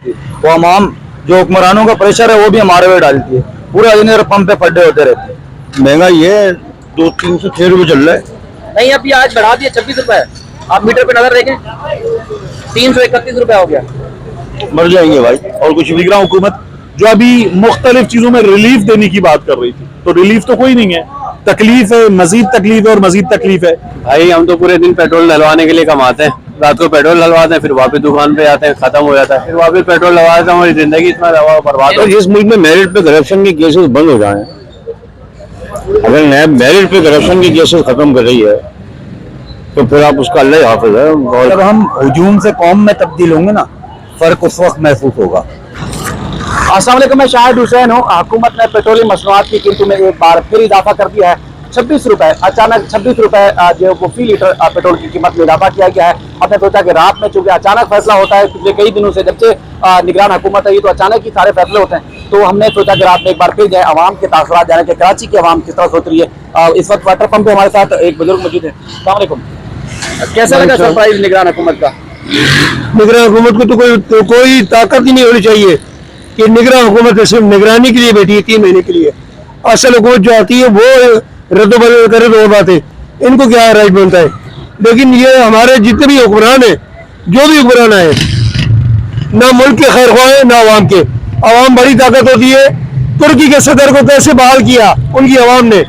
समझती। वो आवाम जो हुक्मरानों का प्रेशर है वो भी हमारे पे डालती है, पूरा दिन पंप पे फड्डे होते रहते हैं। महंगाई है, 200-306 रुपये चल रहा है। नहीं, अभी आज बढ़ा दिया 26 रुपए। आप मीटर पे नजर देखें, 331 रुपए हो गया। मर जाएंगे भाई। और कुछ बिक रहा हुकूमत जो अभी मुख्तलिफ चीजों में रिलीफ देने की बात कर रही थी, तो रिलीफ तो कोई नहीं है, तकलीफ है, मजीद तकलीफ है और मजीद तकलीफ है। भाई हम तो पूरे दिन पेट्रोल डलवाने के लिए कमाते हैं, रात को पेट्रोल डलवाते हैं, फिर वापस दुकान पे आते हैं, खत्म हो जाता है, फिर वापस पेट्रोल डलवाते हैं, हमारी जिंदगी इतना बर्बाद हो। जिस मुल्क में मेरिट पे करप्शन के केसेस बंद हो जाए, अगर नैब मेरिट पे करप्शन के केसेस खत्म कर रही है तो फिर आप उसका अल्लाह हाफिज है। और जब हम हुजूम से कौम में तब्दील होंगे ना, फर्क उस वक्त महसूस होगा। अस्सलाम वालेकुम, मैं शाहिद हुसैन हूँ। हुकूमत ने पेट्रोलियम मसनूआत की कीमतों में एक बार फिर इजाफा कर दिया है। 26 रुपए, अचानक 26 रुपए जो वो फी लीटर पेट्रोल की कीमत में इजाफा किया गया है। हमने सोचा कि रात में चूंकि अचानक फैसला होता है, पिछले कई दिनों से जब से निगरान हुकूमत है, ये तो अचानक ही सारे फैसले होते हैं, तो हमने सोचा कि रात में एक बार फिर जाए, आवाम के तासुरात जाने के, कराची की आवाम किस तरह सोच रही है। इस वक्त वाटर पंप पे हमारे साथ एक बुजुर्ग मौजूद है। अस्सलाम वालेकुम, कैसा लगा सरप्राइज निगरान हुकूमत का? निगरान हुकूमत को तो कोई ताकत ही नहीं होनी चाहिए कि निगरान हुकूमत सिर्फ निगरानी के लिए बैठी है 3 महीने के लिए। असल हुकूमत जो आती है वो रद्द-बदल करे तो बात है, इनको क्या राइट बनता है। लेकिन ये हमारे जितने भी हुक्मरान है, जो भी हुक्मरान आए, ना मुल्क के खैर ख्वाह है ना आवाम के। आवाम बड़ी ताकत होती है। तुर्की के सदर को कैसे बहाल किया उनकी आवाम ने,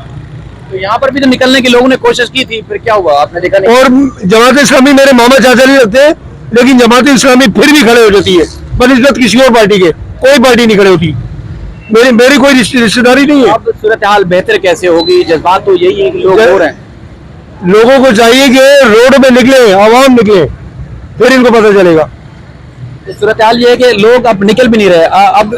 तो यहाँ पर भी तो निकलने की लोगों ने कोशिश की थी, फिर क्या हुआ आपने देखा नहीं? और जमात इस्लामी मेरे मामा चाचा नहीं लगते, लेकिन जमात इस्लामी फिर भी खड़े हो जाती है बनिस्बत किसी और पार्टी के। कोई पार्टी नहीं खड़े होती, मेरी कोई रिश्तेदारी नहीं है। अब सूरत हाल बेहतर कैसे होगी? जज्बात तो यही है कि लोग हो रहे हैं। लोगों को चाहिए कि रोड में निकले, आवाम निकले, फिर इनको पता चलेगा। सूरत हाल ये है कि लोग अब निकल भी नहीं रहे। अब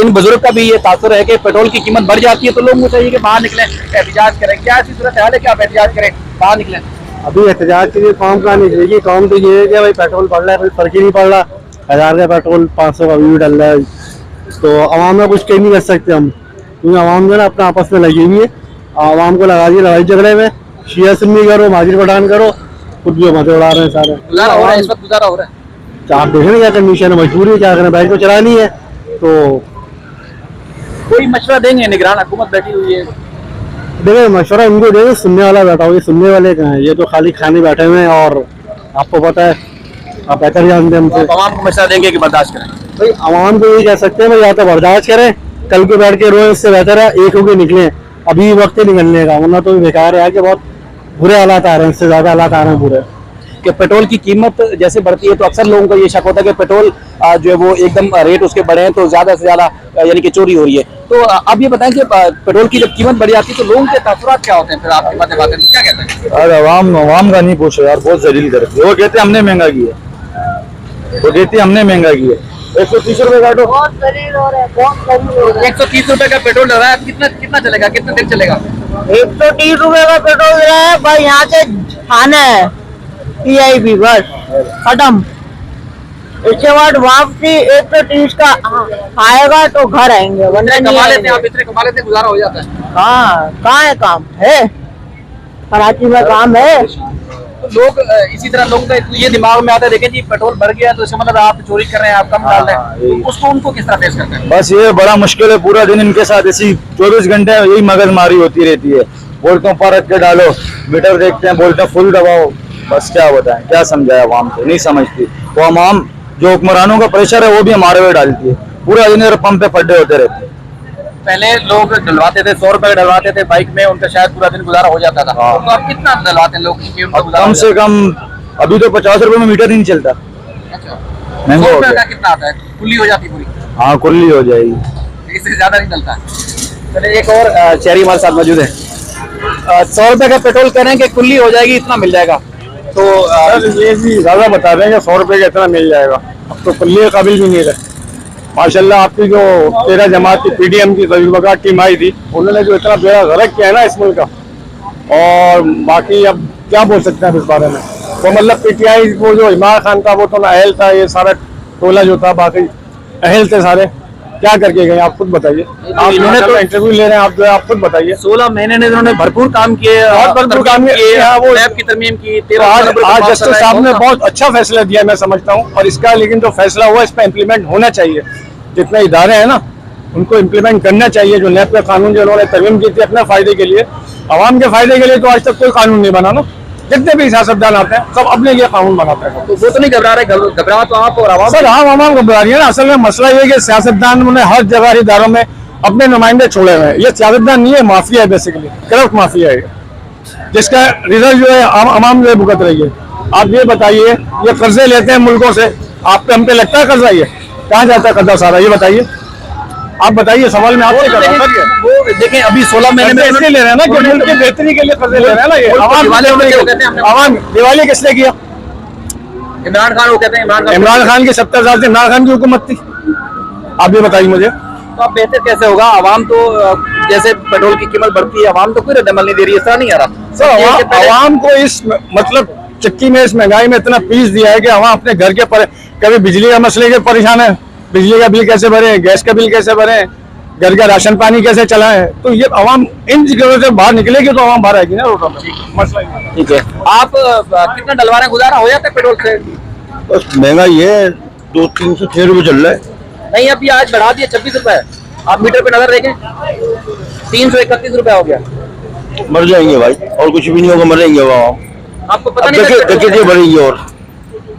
इन बुजुर्ग का भी ये तासुर है कि पेट्रोल की कीमत बढ़ जाती है तो लोगों को चाहिए कि बाहर निकलें, एहतजाज करें। क्या ऐसी सूरत हाल है कि आप एहतजाज करें, बाहर निकलें? अभी एहतजाज के लिए कौम कहाँ निकलेगी? कौम तो ये है कि भाई पेट्रोल बढ़ रहा है, कोई फर्क ही नहीं पड़ रहा। 1000 का पेट्रोल 500 का भी डल रहा है, तो आवाम में कुछ कह नहीं कर सकते हम, क्योंकि आवाम जो है अपना आपस में लगी हुई है। आवाम को लगा दिए लड़ाई झगड़े में, शिया सुन्नी करो, माजिर पठान करो, खुद भी मजे उड़ा रहे हैं सारे। गुजारा हो रहा है, इस वक्त गुजारा हो रहा है। आप देखें क्या कंडीशन है, मजबूरी क्या करें, बाइक तो चलानी है। तो कोई मशवरा देंगे? निगरान हुकूमत बैठी हुई है, देखिए मशवरा इनको देंगे, सुनने वाला बैठा हुआ, ये सुनने वाले कहाँ हैं? ये तो खाली खाने बैठे हुए हैं। और आपको पता है, आप बेहतर जानते हैं हमसे, आवाम को मशवरा देंगे कि बर्दाश्त करें। भाई आवाम को यही कह सकते हैं भाई, या तो बर्दाश्त करें, कल को बैठ के रोए, इससे बेहतर है एक होकर निकले। अभी वक्त ही निकलने का, वरना तो बेकार है कि बहुत बुरे हालात आ रहे हैं, इससे ज्यादा हालात आ रहे हैं बुरे। कि पेट्रोल की कीमत जैसे बढ़ती है तो अक्सर लोगों को ये शक होता है कि पेट्रोल जो है वो एकदम रेट उसके बढ़े हैं तो ज्यादा से ज्यादा यानी कि चोरी हो रही है। तो अब ये बताएं कि पेट्रोल की जब कीमत बढ़ जाती है तो लोगों के तासुरात क्या होते हैं? फिर आपकी बातें क्या कहते हैं? अरे आवाम का नहीं पूछो यार, बहुत जलील करते हैं। वो कहते हमने महंगा किया, वो कहते हमने महंगा किया। 130 रुपए काटो, बहुत जलील हो रहा है, बहुत जलील हो रहा है। 130 रुपए का पेट्रोल डल रहा है, कितना चलेगा, कितना दिन चलेगा? 130 रुपए का पेट्रोल दे रहा है भाई, यहाँ से खाना है PIB बस खत्म। इसके बाद वापसी 130 का आएगा तो घर आएंगे, वरना नहीं आएंगे। आप इतने कमा लेते गुजारा हो जाता है? हाँ, कहाँ है काम है? कराची में काम है। तो लोग इसी तरह लोगों का ये दिमाग में आता है, देखें जी पेट्रोल बढ़ गया तो इसका मतलब आप चोरी कर रहे हैं, आप कम डाल रहे हैं, तो उसको उनको किस तरह फेस करते हैं? बस ये बड़ा मुश्किल है। पूरा दिन इनके साथ ऐसी 24 घंटे यही मगजमारी होती रहती है। बोलते हैं ऊपर रख के डालो, मीटर देखते हैं, बोलते हैं फुल दबाओ। बस क्या बताएं, क्या समझाए, आवाम को नहीं समझती। वो आवाम जो हुक्मरानों का प्रेशर है वो भी हमारे पे डालती है, पूरा दिन पंप पे फड्डे होते रहते हैं। पहले लोग डलवाते थे, 100 रुपए डलवाते थे बाइक में, उनका शायद पूरा दिन गुजारा हो जाता था। तो अब कितना डलवाते हैं लोग? कम से कम अभी तो 50 रुपए में मीटर ही नहीं चलता। अच्छा, महंगा हो 100 गया। रुपए का कितना आता है? कुल्ली हो जाती पूरी? हाँ, कुल्ली हो जाएगी, इससे ज्यादा नहीं चलता। चलिए एक और शहरी हमारे साथ मौजूद है। 100 रुपए का पेट्रोल कह रहे हैं कि कुल्ली हो जाएगी, इतना मिल जाएगा। तो ये भी ज्यादा बता रहे हैं कि 100 रुपए का इतना मिल जाएगा, अब तो कुल्ली के काबिल भी नहीं रहे। माशाल्लाह आपकी जो 13 जमात की PDM की तजुर्बाकार टीम आई थी, उन्होंने जो इतना बेड़ा गर्क किया है ना इस मुल्क का, और बाकी अब क्या बोल सकते हैं इस बारे में। तो मतलब PTI वो जो इमरान खान था वो तो ना अहल था, ये सारा टोला जो था बाकी अहल थे सारे, क्या करके गए आप खुद बताइए। आप इन्होंने तो इंटरव्यू ले रहे हैं, आप जो है आप खुद बताइए। 16 महीने में इन्होंने भरपूर काम किए, बहुत भरपूर काम किए, हाँ, वो लैब की तरमीम की, तो 13 आज अरब रुपए पास जस्टिस कराए, साहब ने बहुत बहुत अच्छा फैसला दिया मैं समझता हूँ, और इसका लेकिन जो फैसला हुआ इस पर इम्प्लीमेंट होना चाहिए। जितने इदारे हैं ना उनको इम्प्लीमेंट करना चाहिए। जो नैब का कानून जो उन्होंने तरमीम की थी अपने फायदे के लिए, आवाम के फायदे के लिए, तो आज तक कोई कानून नहीं बना ना। जितने भी सियासतदान आते हैं सब अपने लिए कानून बनाते हैं। तो वो तो नहीं घबरा रहे, घबरा तो आप और आवाम। सर हम आवाम घबरा रही है ना। असल में मसला ये है कि सियासतदान ने हर जगह इदारों में अपने नुमाइंदे छोड़े हुए हैं। ये सियासतदान नहीं है, माफिया है, बेसिकली करप्ट माफिया है, जिसका रिजल्ट जो है आवाम जो है भुगत रही है। आप ये बताइए, ये कर्जे लेते हैं मुल्कों से, आप पे हम पे लगता है कर्जा? ये कहाँ जाता है कर्जा सारा, ये बताइए। आप बताइए, सवाल मैं आपसे कर रहा हूँ सर। वो देखें अभी 16 महीने में इसलिए ले रहे हैं ना कि मुल्क की बेहतरी के लिए कर्जे ले रहे हैं ना। ये आवाम दिवाली किसने किया? इमरान खान, वो कहते हैं इमरान खान की 70 साल से इमरान खान की हुकूमत थी। आप ये बताइए मुझे। तो अब बेहतर कैसे होगा? आवाम तो जैसे पेट्रोल की कीमत बढ़ती है, आवाम तो कोई रद्दमल नहीं दे रही है, ऐसा नहीं आ रहा सर। आवाम को इस मतलब चक्की में, इस महंगाई में इतना पीस दिया है कि आवाम अपने घर के कभी बिजली का मसले के परेशान है, बिजली का बिल कैसे भरे, गैस का बिल कैसे भरे, घर का राशन पानी कैसे चलाएं। तो ये आवाम इन चीजों से बाहर निकलेगी तो आवाम बाहर आएगी ना रोडों में। मसला ठीक है। आप कितना डलवा रहे हैं? गुजारा हो जाता है पेट्रोल से? बस महंगाई है, 200-306 रुपए चल रहा है। नहीं, अभी आज बढ़ा दिया 26 रुपए। आप मीटर पे नजर देखें, 331 रुपया हो गया। मर जाएंगे भाई, और कुछ भी नहीं होगा, मरेंगे वो। आपको पता नहीं था डकैती बढ़ेगी, और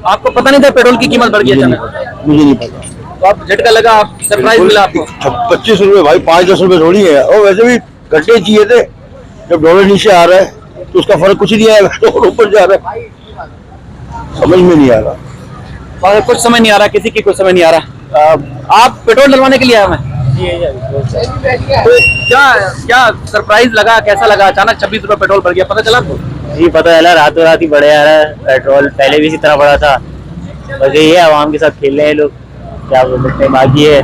आपको पता नहीं था पेट्रोल की कीमत बढ़ गई अचानक? मुझे नहीं पता। तो आप झटका लगा, सरप्राइज मिला आपको? 25 रुपए भाई, 5-10 रुपए थोड़ी है। और वैसे भी घटने चाहिए थे। जब डॉलर नीचे आ रहा है तो उसका फर्क कुछ नहीं आएगा, तो ऊपर जा रहा है, समझ में नहीं आ रहा। और कुछ समझ नहीं आ रहा, किसी की कुछ समझ नहीं आ रहा। आप पेट्रोल डलवाने के लिए आए हैं? तो क्या सरप्राइज लगा, कैसा लगा? अचानक 26 रुपए पेट्रोल बढ़ गया, पता चला आपको? जी पता चला, रातों रात ही बढ़े आ रहा है पेट्रोल। पहले भी इसी तरह बढ़ा था, बस यही है आवाम के साथ खेल रहे हैं लोग, क्या बोल सकते हैं। बाकी है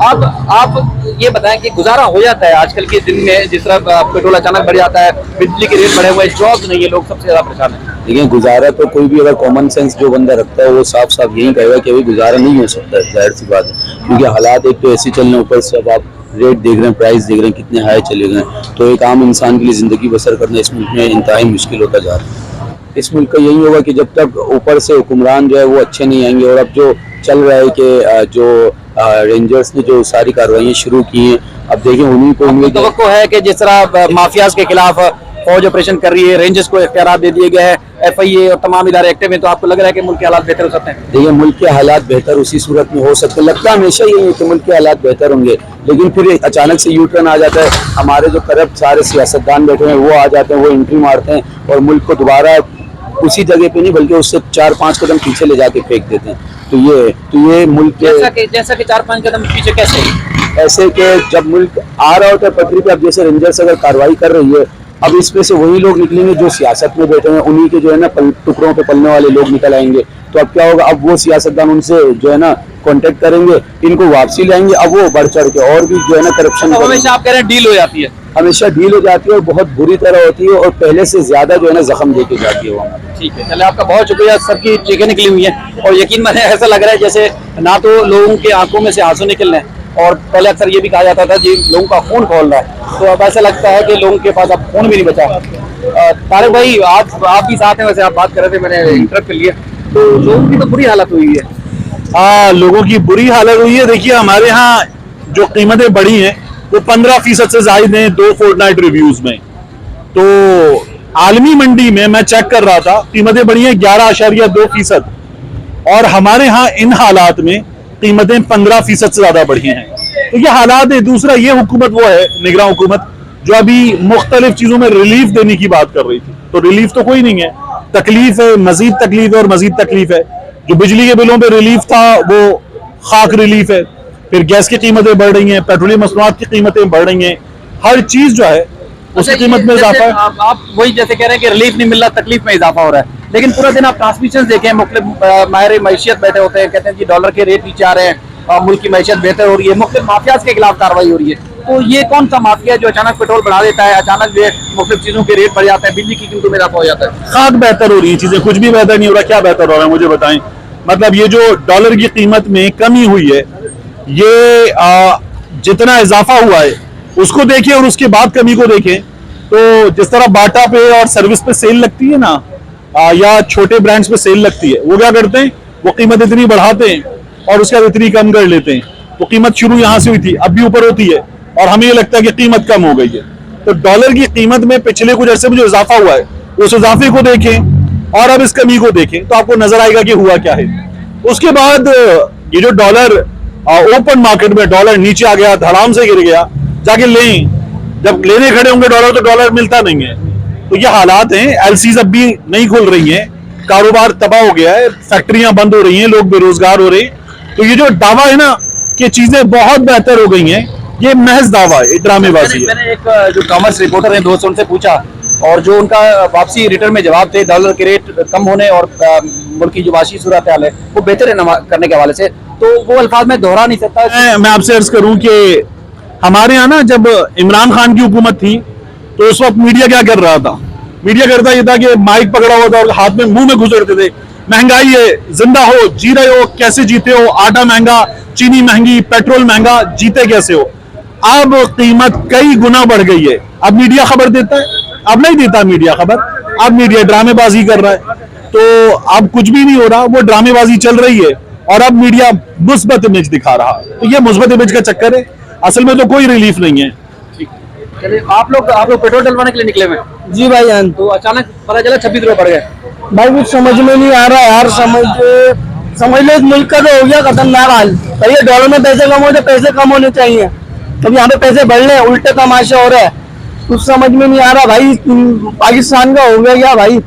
आप ये बताएं कि गुजारा हो जाता है आजकल के दिन में, जिस तरह पेट्रोल अचानक बढ़ जाता है, बिजली के रेट बढ़े हुए, जॉब नहीं है, लोग सबसे ज्यादा परेशान है। देखिए, गुजारा तो कोई भी अगर कॉमन सेंस जो बंदा रखता है वो साफ साफ यही कहेगा कि अभी गुजारा नहीं हो सकता है, जाहिर सी बात है। क्योंकि हालात एक तो ऐसे चल रहे हैं, ऊपर से अब आप रेट देख रहे हैं, प्राइस देख रहे हैं कितने हाई चले गए, तो एक आम इंसान के लिए जिंदगी बसर करना इस मुल्क में इंतहाई मुश्किल होता जा रहा है। इस मुल्क का यही होगा कि जब तक ऊपर से हुक्मरान जो है वो अच्छे नहीं आएंगे। और अब जो चल रहा है कि जो रेंजर्स ने जो सारी कार्रवाइयाँ शुरू की हैं, अब देखिए उन्हीं को उम्मीद है। तो है कि जिस तरह माफियाज के खिलाफ फौज ऑपरेशन कर रही है, रेंजर्स को इख्तियार दे दिए गए हैं, FIA और तमाम इदारे एक्टिव हैं, तो आपको लग रहा है कि मुल्क के हालात बेहतर हो सकते हैं? देखिए, मुल्क के हालात बेहतर उसी सूरत में हो सकते हैं, लगता है हमेशा यही है कि मुल्क के हालात बेहतर होंगे, लेकिन फिर अचानक से यू टर्न आ जाता है। हमारे जो करप्ट सारे सियासतदान बैठे हैं वो आ जाते हैं, वो एंट्री मारते हैं और मुल्क को दोबारा उसी जगह पे नहीं बल्कि उससे 4-5 कदम पीछे ले जाके फेंक देते हैं। तो ये मुल्क जैसा कि 4-5 कदम पीछे कैसे? ऐसे कि जब मुल्क आ रहा होता है पटरी पे, अब जैसे रेंजर्स अगर कार्रवाई कर रही है, अब इसमें से वही लोग निकलेंगे जो सियासत में बैठे हैं, उन्हीं के जो है ना टुकड़ों पे पलने वाले लोग निकल आएंगे। तो अब क्या होगा, अब वो सियासतदान उनसे जो है ना कांटेक्ट करेंगे, इनको वापसी लाएंगे, अब वो बढ़ चढ़ के और भी जो है ना करप्शन हमेशा आप कह रहे हैं डील हो जाती है, हमेशा डील हो जाती है और बहुत बुरी तरह होती है और पहले से ज्यादा जो है ना जख्म देके जाती है वो। ठीक है, चले आपका बहुत शुक्रिया। सबकी चीखें निकली हुई हैं और यकीन माने ऐसा लग रहा है जैसे ना तो लोगों के आंखों में से आंसू निकल रहे हैं, और पहले अक्सर ये भी कहा जाता था जी लोगों का खून खोल रहा है, तो अब ऐसा लगता है कि लोगों के पास अब खून भी नहीं बचा। तारिक भाई, आज आप भी साथ हैं, वैसे आप बात कर रहे थे, मैंने इंटरप्ट कर लिया, तो लोगों की तो बुरी हालत हुई है। हाँ, लोगों की बुरी हालत हुई है। देखिए, हमारे यहाँ जो कीमतें बढ़ी हैं वो 15% से ज्यादा हैं 2 फोर्टनाइट रिव्यूज में। तो आलमी मंडी में मैं चेक कर रहा था, कीमतें बढ़ी हैं 11.2%, और हमारे यहाँ इन हालात में कीमतें 15% से ज्यादा बढ़ी हैं। तो ये हालात है। दूसरा, ये हुकूमत वो है निगरान हुकूमत जो अभी मुख्तलिफ चीजों में रिलीफ देने की बात कर रही थी, तो रिलीफ तो कोई नहीं है, तकलीफ है, मजीद तकलीफ है और मजीद तकलीफ है। जो बिजली के बिलों पे रिलीफ था वो खाक रिलीफ है, फिर गैस की कीमतें बढ़ रही हैं, पेट्रोलियम मसनूआत की कीमतें बढ़ रही हैं, हर चीज जो है उसकी कीमत में इजाफा है। आप वही जैसे कह रहे हैं कि रिलीफ नहीं मिल रहा, तकलीफ में इजाफा हो रहा है, लेकिन पूरा दिन आप ट्रांसमिशन देखें, मुख्तलिफ माहिर मैशियत बैठे होते हैं, कहते हैं कि डॉलर के रेट नीचे आ रहे हैं, मुल्क की मैशियत बेहतर हो रही है, मुख्तलिफ माफियाज के खिलाफ कार्रवाई हो रही है। तो ये कौन सा माफिया है जो अचानक पेट्रोल बढ़ा देता है, अचानक मुख्तलिफ चीजों के रेट बढ़ जाते हैं, बिजली की कीमतों में इजाफा हो जाता है? खाक बेहतर हो रही है, चीजें कुछ भी बेहतर नहीं हो रहा। क्या बेहतर हो रहा है मुझे बताएं। मतलब ये जो डॉलर की कीमत में कमी हुई है, ये जितना इजाफा हुआ है उसको देखें और उसके बाद कमी को देखें। तो जिस तरह बाटा पे और सर्विस पे सेल लगती है ना, या छोटे ब्रांड्स पे सेल लगती है, वो क्या करते हैं, वो कीमत इतनी बढ़ाते हैं और उसके बाद इतनी कम कर लेते हैं। तो कीमत शुरू यहाँ से हुई थी, अब भी ऊपर होती है और हमें ये लगता है कि कीमत कम हो गई है। तो डॉलर की कीमत में पिछले कुछ अर्से में जो इजाफा हुआ है, उस इजाफे को देखें और अब इस कमी को देखें तो आपको नजर आएगा कि हुआ क्या है। उसके बाद ये जो डॉलर ओपन मार्केट में डॉलर नीचे आ गया, धड़ाम से गिर गया, जाके लें, जब लेने खड़े होंगे डॉलर तो डॉलर मिलता नहीं है। तो ये हालात हैं। एलसीज अब भी नहीं खुल रही हैं, कारोबार तबाह हो गया है, फैक्ट्रियां बंद हो रही हैं, लोग बेरोजगार हो रहे हैं। तो ये जो दावा है ना कि चीजें बहुत बेहतर हो गई हैं, ये महज दावा है, ड्रामेबाजी है। मैंने एक जो कॉमर्स रिपोर्टर है दोस्त, उनसे पूछा और जो उनका वापसी रिटर्न में जवाब थे डॉलर के रेट कम होने और मुल्क की जो माशी सूरत हाल है वो बेहतर करने के हवाले से, तो वो अल्फाज में दोहरा नहीं सकता। मैं आपसे अर्ज करूं कि हमारे यहाँ ना जब इमरान खान की हुकूमत थी तो उस वक्त मीडिया क्या कर रहा था, मीडिया करता ये था कि माइक पकड़ा हुआ था और हाथ में मुंह में घुसड़ते थे, महंगाई है, जिंदा हो, जी रहे हो, कैसे जीते हो, आटा महंगा, चीनी महंगी, पेट्रोल महंगा, जीते कैसे हो। अब कीमत कई गुना बढ़ गई है। अब मीडिया खबर देता है, अब नहीं देता मीडिया खबर, अब मीडिया ड्रामेबाजी कर रहा है। तो अब कुछ भी नहीं हो रहा, वो ड्रामेबाजी चल रही है और अब मीडिया मुस्बत इमेज दिखा रहा है। तो ये मुस्बत इमेज का चक्कर है, असल में तो कोई रिलीफ नहीं है। चलिए, आप लोग पेट्रोल डलवाने के लिए निकले हुए? जी भाईजान। तो अचानक पता चला 26 रुपए बढ़ गए। भाई कुछ समझ में नहीं आ रहा यार, समझ लो इस मुल्क का तो हो गया खतरनाक हाल। ये डॉलर में पैसे कम हो तो पैसे कम होने चाहिए, अब यहाँ पे पैसे बढ़ रहे हैं, उल्टे तमाशा हो रहा है, कुछ समझ में नहीं आ रहा भाई। पाकिस्तान का हो गया क्या भाई?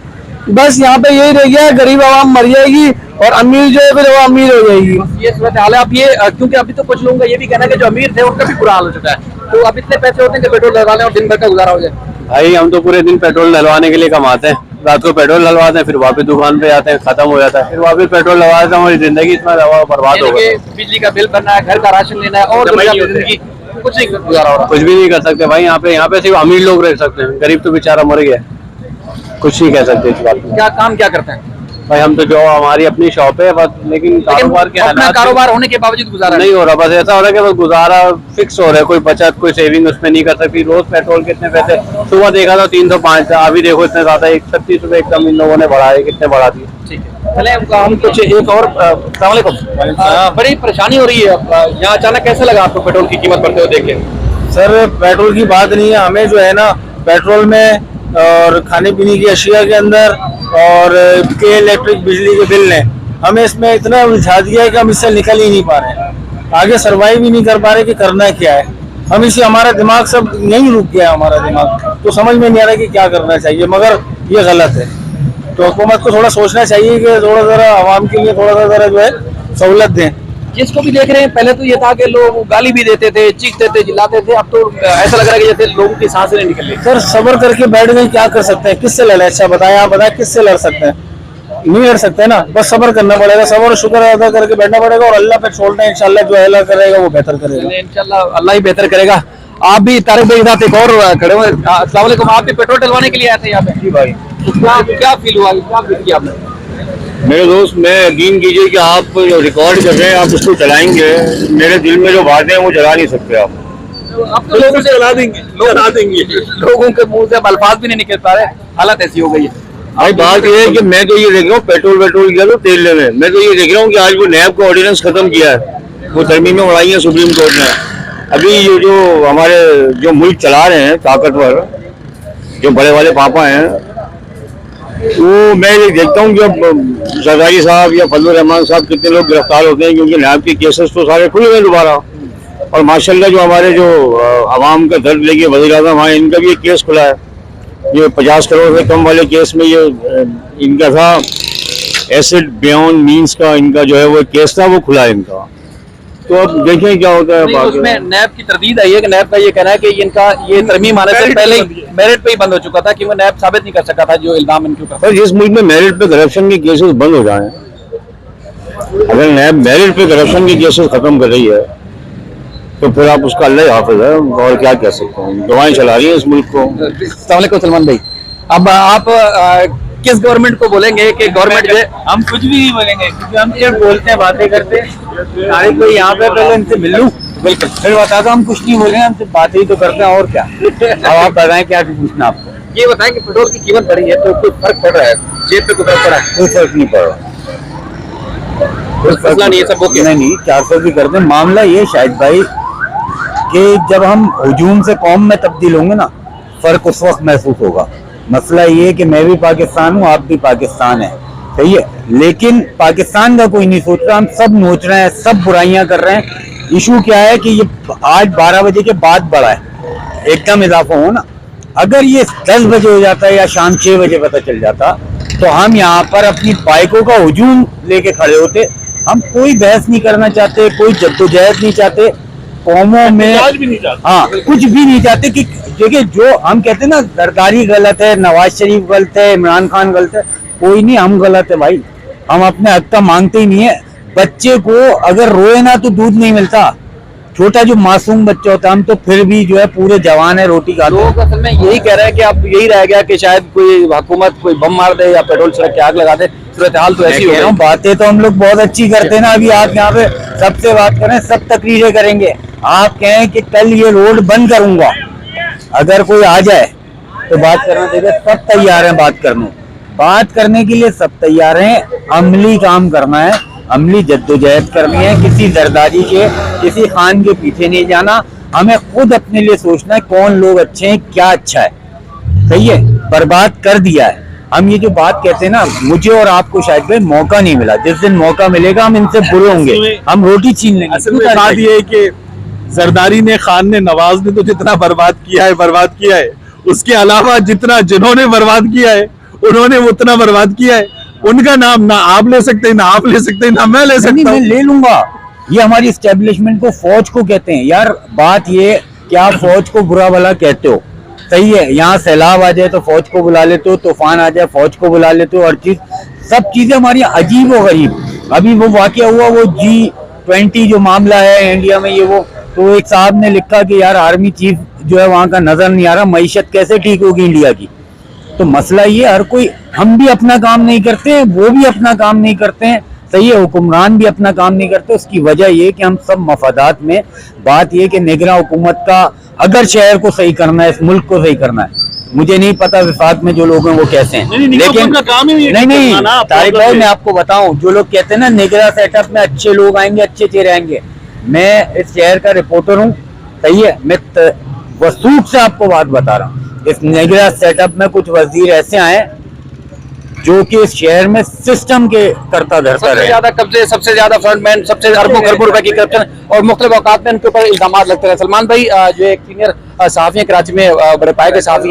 बस यहाँ पे यही रह गया है, गरीब आवाम मर जाएगी और अमीर जो है फिर वो अमीर हो जाएगी। ये सूरत हाल है। अब ये क्योंकि अभी तो कुछ लोगों का ये भी कहना है कि जो अमीर थे उनका भी बुरा हाल हो चुका है, तो अब इतने पैसे होते हैं कि पेट्रोल डलवा लें और दिन भर का गुजारा हो जाए। भाई हम तो पूरे दिन पेट्रोल डलवाने के लिए कमाते हैं, रात को पेट्रोल डलवाते हैं, फिर वापस दुकान पे आते हैं, खत्म हो जाता है, फिर वापस पेट्रोल डलवाते हैं, हमारी जिंदगी इसमें बर्बाद हो गई। बिजली का बिल भरना है, घर का राशन लेना है और जिंदगी कुछ नहीं गुजारा हो रहा। कुछ भी नहीं कर सकते भाई। यहाँ पे सिर्फ अमीर लोग रह सकते हैं, गरीब तो बेचारा मर गया, कुछ नहीं कह सकते इस बात में। क्या काम क्या करते हैं भाई? हम तो जो हमारी अपनी शॉप है बस, लेकिन कारोबार के अपना हालात कारोबार होने के बावजूद गुजारा नहीं हो रहा। बस ऐसा हो रहा है कि बस गुजारा फिक्स हो रहा है, कोई बचत कोई सेविंग उसमें नहीं कर सकती। रोज पेट्रोल कितने पैसे, सुबह देखा था 305 था, अभी देखो इतने ज्यादा 136 रुपए एकदम इन लोगों ने बढ़ाए, कितने बढ़ा दिए। ठीक है, चले हम कुछ एक और अस्सलाम वालेकुम। बड़ी परेशानी हो रही है यहाँ, अचानक कैसे लगा आपको पेट्रोल की कीमत बढ़ते हुए देख के? सर पेट्रोल की बात नहीं है, हमें जो है ना पेट्रोल में और खाने पीने की अशिया के अंदर और के इलेक्ट्रिक बिजली के बिल ने हमें इसमें इतना उलझा दिया है कि हम इससे निकल ही नहीं पा रहे हैं, आगे सरवाइव ही नहीं कर पा रहे कि करना क्या है। हम इसे, हमारा दिमाग सब यहीं रुक गया है, हमारा दिमाग तो समझ में नहीं आ रहा कि क्या करना चाहिए, मगर ये गलत है। तो हुकूमत को थोड़ा सोचना चाहिए कि थोड़ा ज़रा आवाम के लिए थोड़ा सा ज़रा जो है सहूलत दें। जिसको भी देख रहे हैं, पहले तो ये था कि लोग गाली भी देते थे, चीखते थे, चिल्लाते थे, अब तो ऐसा लग रहा है कि जैसे लोगों की सांसें नहीं निकल रही। सर सब्र करके बैठ गए, क्या कर सकते हैं, किससे लड़े? अच्छा बताएं, आप बताएं किससे लड़ सकते हैं? नहीं लड़ सकते ना, बस सब्र करना पड़ेगा, सब्र और शुक्र अदा करके बैठना पड़ेगा और अल्लाह पे छोड़ना है। इंशाल्लाह जो अल्लाह करेगा वो बेहतर करेगा। इंशाल्लाह अल्लाह ही बेहतर करेगा। आप भी तारिक भाई के साथ एक और खड़े हुए, अस्सलाम वालेकुम। आप भी पेट्रोल डलवाने के लिए आए थे यहाँ पे? जी भाई। क्या फील हुआ, क्या फील किया आपने? मेरे दोस्त, मैं यकीन कीजिए कि आप जो रिकॉर्ड कर रहे हैं आप उसको चलाएंगे, मेरे दिल में जो बातें हैं वो चला नहीं सकते आप। अब तो लोगों से चला देंगे, लोगों के मुंह से अल्फाज भी नहीं निकल पा रहे, हालत ऐसी हो गई है। भाई बात ये है कि मैं तो ये देख रहा हूँ पेट्रोल किया तो तेल लेने, मैं तो ये देख रहा हूँ कि आज वो नैब का ऑर्डिनेंस खत्म किया है, वो तरमीमें उड़ाई है सुप्रीम कोर्ट ने। अभी ये जो हमारे जो मुल्क चला रहे हैं ताकतवर, जो बड़े वाले पापा हैं, वो मैं ये देखता हूँ कि जरदारी साहब या फजलुर रहमान साहब कितने लोग गिरफ्तार होते हैं, क्योंकि नैब के केसेस तो सारे खुल गए दोबारा। और माशाल्लाह जो हमारे जो आवाम का दर्द लेके वज़ीर आज़म आए, इनका भी एक केस खुला है, ये 50 करोड़ से कम वाले केस में ये इनका था, एसिड बियॉन्ड मीन्स का इनका जो है वो केस था, वो खुला है इनका। तो अब देखें क्या होता है। उसमें नैब की तरदीद आई है कि नैब का ये कहना है कि इनका ये तरमीम आने से पहले ही मेरिट पे ही बंद हो चुका था, कि वो नैब साबित नहीं कर सका था जो इल्जाम इनके ऊपर। पर जिस मुल्क में मेरिट पे करप्शन के केसेस बंद हो जाएं, अगर नैब मेरिट पे करप्शन के केसेस खत्म कर रही है तो फिर आप उसका अल्लाह ही हाफिज है, और क्या कह सकते हैं। दवाएं चला रही है इस मुल्क को। अस्सलाम वालेकुम सलमान भाई, अब आप किस गवर्नमेंट को बोलेंगे कि गवर्नमेंट जो है? हम कुछ भी नहीं बोलेंगे, क्योंकि हम सिर्फ बोलते हैं, बातें करते हैं, तारिक भाई यहाँ पे पहले इनसे मिल लूं, बिल्कुल, फिर बताता हूँ। हम कुछ नहीं बोल रहे हैं, हमसे बात ही तो करते हैं और क्या। अब आप बताएं क्या पूछना आपको। ये बताएं कि पेट्रोल की कीमत बढ़ी है तो कोई फर्क पड़ रहा है, जेब पे कोई फर्क पड़ा है? कोई फर्क नहीं पड़ रहा, कोई मसला नहीं है, सब ओके। नहीं 400 भी कर दें। मामला ये शाहिद भाई कि जब हम हुजूम से कौम में तब्दील होंगे ना, फर्क उस वक्त महसूस होगा। मसला ये है कि मैं भी पाकिस्तान हूँ, आप भी पाकिस्तान है, सही है, लेकिन पाकिस्तान का कोई नहीं सोच रहा। हम सब नोच रहे हैं, सब बुराइयां कर रहे हैं। इशू क्या है कि ये आज 12 बजे के बाद बढ़ा है, एकदम इजाफा हो ना। अगर ये 10 बजे हो जाता है या शाम 6 बजे पता चल जाता तो हम यहाँ पर अपनी बाइकों का हुजूम लेके खड़े होते। हम कोई बहस नहीं करना चाहते, कोई जद्दोजहद नहीं चाहते कौमों में, हाँ कुछ भी नहीं चाहते। कि देखिए जो हम कहते हैं ना, जरदारी गलत है, नवाज शरीफ गलत है, इमरान खान गलत है, कोई नहीं, हम गलत है भाई। हम अपने हक का मांगते ही नहीं है। बच्चे को अगर रोए ना तो दूध नहीं मिलता, छोटा जो मासूम बच्चा होता है, हम तो फिर भी जो है पूरे जवान है, रोटी खाते हैं। लोग असल में यही कह रहे हैं कि अब यही रह गया कि शायद कोई हुकूमत कोई बम मार दे या पेट्रोल सड़क के आग लगा दे। सूरत हाल तो ऐसी हो रही है। बातें तो हम लोग बहुत अच्छी करते हैं ना। अभी आप यहाँ पे सबसे बात करें, सब तकरीरें करेंगे, आप कहें कि कल ये रोड बंद करूंगा, अगर कोई आ जाए तो बात करना चाहिए। सब तैयार हैं बात करने, बात करने के लिए सब तैयार हैं। अमली काम करना है, अमली जद्दोजहद करनी है, किसी जरदारी के, किसी खान के पीछे नहीं जाना। हमें खुद अपने लिए सोचना है कौन लोग अच्छे हैं, क्या अच्छा है, सही है। बर्बाद कर दिया है। हम ये जो बात कहते हैं ना, मुझे और आपको शायद भाई मौका नहीं मिला। जिस दिन मौका मिलेगा हम इनसे बुरे होंगे, हम रोटी छीन लेंगे। असल में बात ये है कि जरदारी ने, खान ने, नवाज ने तो जितना बर्बाद किया है, उसके अलावा जितना जिन्होंने बर्बाद किया है उन्होंने उतना बर्बाद किया है। उनका नाम ना आप ले सकते, ना आप ले सकते, ना मैं ले सकता मैं हूं। ले लूंगा। ये हमारी एस्टेब्लिशमेंट को, फौज को कहते हैं यार। बात ये कि आप फौज को बुरा भला कहते हो, सही है। यहाँ सैलाब आ जाए तो फौज को बुला लेते हो, तूफान आ जाए फौज को बुला लेते हो, हर चीज, सब चीजें हमारी अजीब और गरीब। अभी वो वाकया हुआ, वो G20 जो मामला है इंडिया में, ये वो, तो एक साहब ने लिखा कि यार आर्मी चीफ जो है वहां का नजर नहीं आ रहा, मईशत कैसे ठीक होगी इंडिया की। तो मसला ये, हर कोई, हम भी अपना काम नहीं करते हैं, वो भी अपना काम नहीं करते हैं, सही है, हुक्मरान भी अपना काम नहीं करते। उसकी वजह ये कि हम सब मफादात में, बात ये कि निगरान हुकूमत का अगर शहर को सही करना है, इस मुल्क को सही करना है, मुझे नहीं पता विफाक में जो लोग हैं वो कैसे हैं, लेकिन नहीं तारिक भाई मैं आपको बताऊं, जो लोग कहते हैं ना निगरान सेटअप में अच्छे लोग आएंगे, अच्छे चेहरे आएंगे, मैं इस शहर का रिपोर्टर हूँ, सही है, मैं वसूख से आपको बात बता रहा हूँ। इस निगरान सेटअप में कुछ वजीर ऐसे आए जो कि इस शहर में सिस्टम के करता धरता सबसे रहे। ज्यादा कब्जे, सबसे ज्यादा फ्रंटमैन, सबसे अरबों खरबों रुपए की करप्शन और मुख्तलिफ औकात में इनके ऊपर इल्जाम लगते हैं। सलमान भाई जो एक सीनियर सहाफी कराची में बड़े पाए के सहाफी